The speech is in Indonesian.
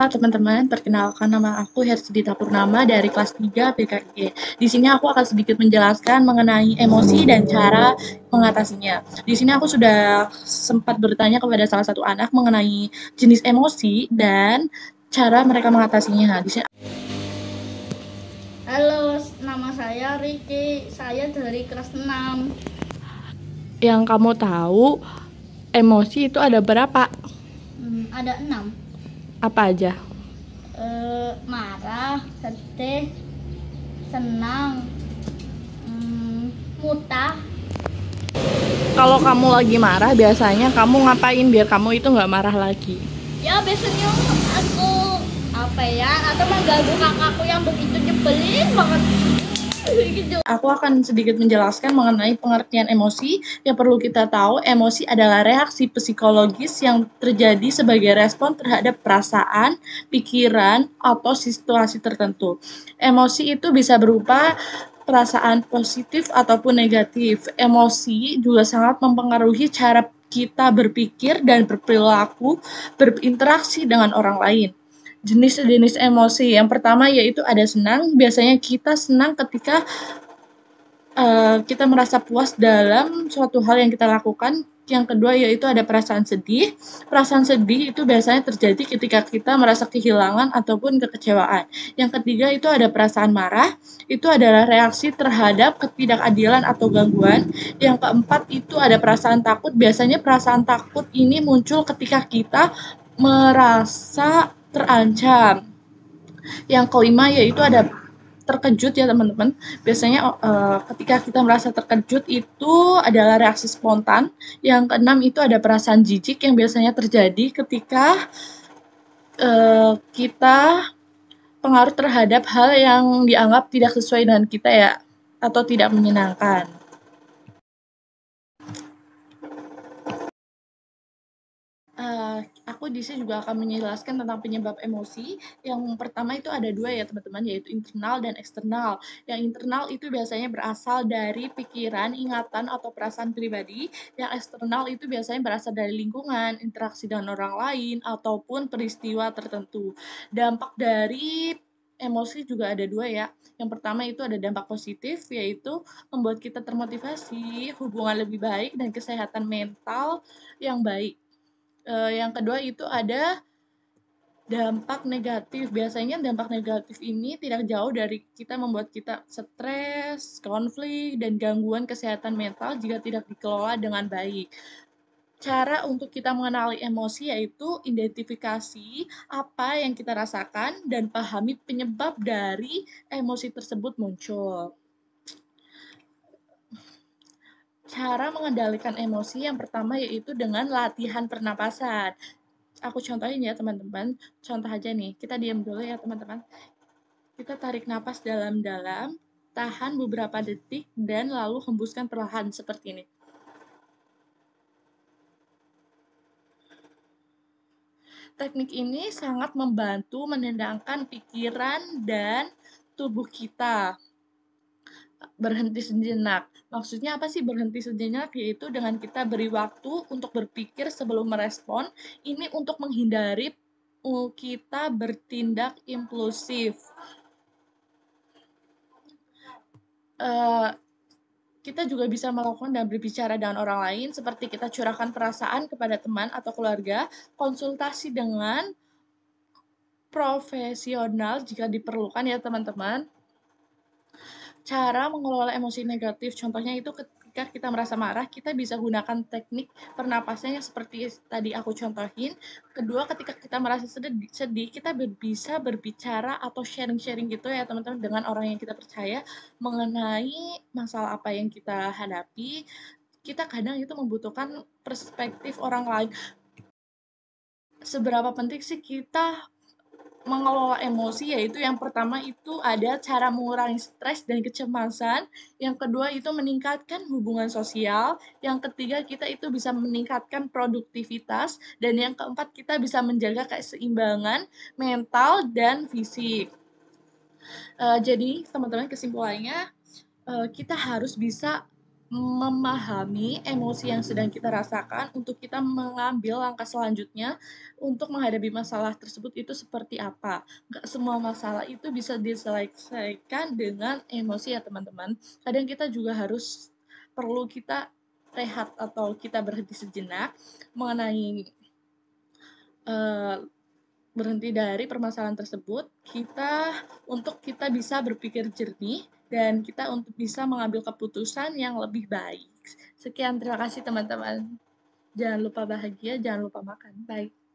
Teman-teman, perkenalkan nama aku Hersudita Purnama dari kelas 3 PKIG. Di sini aku akan sedikit menjelaskan mengenai emosi dan cara mengatasinya. Di sini aku sudah sempat bertanya kepada salah satu anak mengenai jenis emosi dan cara mereka mengatasinya. Di sini Halo, nama saya Riki. Saya dari kelas 6. Yang kamu tahu, emosi itu ada berapa? Ada 6. Apa aja? Marah, sedih, senang, mutah. Kalau kamu lagi marah, biasanya kamu ngapain biar kamu itu nggak marah lagi? Ya biasanya aku atau mengganggu kakakku yang begitu nyebelin banget. Gitu. aku akan sedikit menjelaskan mengenai pengertian emosi. Yang perlu kita tahu, emosi adalah reaksi psikologis yang terjadi sebagai respon terhadap perasaan, pikiran, atau situasi tertentu. Emosi itu bisa berupa perasaan positif ataupun negatif. Emosi juga sangat mempengaruhi cara kita berpikir dan berperilaku, berinteraksi dengan orang lain. Jenis-jenis emosi yang pertama yaitu ada senang. Biasanya kita senang ketika kita merasa puas dalam suatu hal yang kita lakukan. Yang kedua yaitu ada perasaan sedih. Perasaan sedih itu biasanya terjadi ketika kita merasa kehilangan ataupun kekecewaan. Yang ketiga itu ada perasaan marah. Itu adalah reaksi terhadap ketidakadilan atau gangguan. Yang keempat itu ada perasaan takut. Biasanya perasaan takut ini muncul ketika kita merasa terancam. Yang kelima yaitu ada terkejut ya teman-teman. Biasanya ketika kita merasa terkejut itu adalah reaksi spontan. Yang keenam itu ada perasaan jijik yang biasanya terjadi ketika kita pengaruh terhadap hal yang dianggap tidak sesuai dengan kita ya, atau tidak menyenangkan. Aku di sini juga akan menjelaskan tentang penyebab emosi. Yang pertama itu ada dua ya teman-teman, yaitu internal dan eksternal. Yang internal itu biasanya berasal dari pikiran, ingatan, atau perasaan pribadi. Yang eksternal itu biasanya berasal dari lingkungan, interaksi dengan orang lain, ataupun peristiwa tertentu. Dampak dari emosi juga ada dua ya. Yang pertama itu ada dampak positif, yaitu membuat kita termotivasi, hubungan lebih baik, dan kesehatan mental yang baik. Yang kedua itu ada dampak negatif. Biasanya dampak negatif ini tidak jauh dari kita, membuat kita stres, konflik, dan gangguan kesehatan mental jika tidak dikelola dengan baik. Cara untuk kita mengenali emosi yaitu identifikasi apa yang kita rasakan dan pahami penyebab dari emosi tersebut muncul. Cara mengendalikan emosi yang pertama yaitu dengan latihan pernapasan. Aku contohin ya teman-teman. Contoh aja nih, kita diam dulu ya teman-teman. Kita tarik napas dalam-dalam, tahan beberapa detik, dan lalu hembuskan perlahan seperti ini. Teknik ini sangat membantu menenangkan pikiran dan tubuh kita. Berhenti sejenak. Maksudnya apa sih berhenti sejenak? Yaitu dengan kita beri waktu untuk berpikir sebelum merespon. Ini untuk menghindari kita bertindak impulsif. Kita juga bisa melakukan dan berbicara dengan orang lain, seperti kita curahkan perasaan kepada teman atau keluarga, konsultasi dengan profesional jika diperlukan ya teman-teman. Cara mengelola emosi negatif, contohnya itu ketika kita merasa marah, kita bisa gunakan teknik pernapasan yang seperti tadi aku contohin. Kedua, ketika kita merasa sedih, kita bisa berbicara atau sharing-sharing gitu ya teman-teman dengan orang yang kita percaya mengenai masalah apa yang kita hadapi. Kita kadang itu membutuhkan perspektif orang lain. Seberapa penting sih kita mengelola emosi, yaitu yang pertama itu ada cara mengurangi stres dan kecemasan, yang kedua itu meningkatkan hubungan sosial, yang ketiga kita itu bisa meningkatkan produktivitas, dan yang keempat kita bisa menjaga keseimbangan mental dan fisik. Jadi teman-teman kesimpulannya, kita harus bisa memahami emosi yang sedang kita rasakan untuk kita mengambil langkah selanjutnya untuk menghadapi masalah tersebut itu seperti apa. Nggak semua masalah itu bisa diselesaikan dengan emosi ya teman-teman. Kadang kita juga harus perlu kita rehat atau kita berhenti sejenak mengenai eh, berhenti dari permasalahan tersebut, untuk kita bisa berpikir jernih dan kita untuk bisa mengambil keputusan yang lebih baik. Sekian, terima kasih teman-teman. Jangan lupa bahagia, jangan lupa makan. Bye.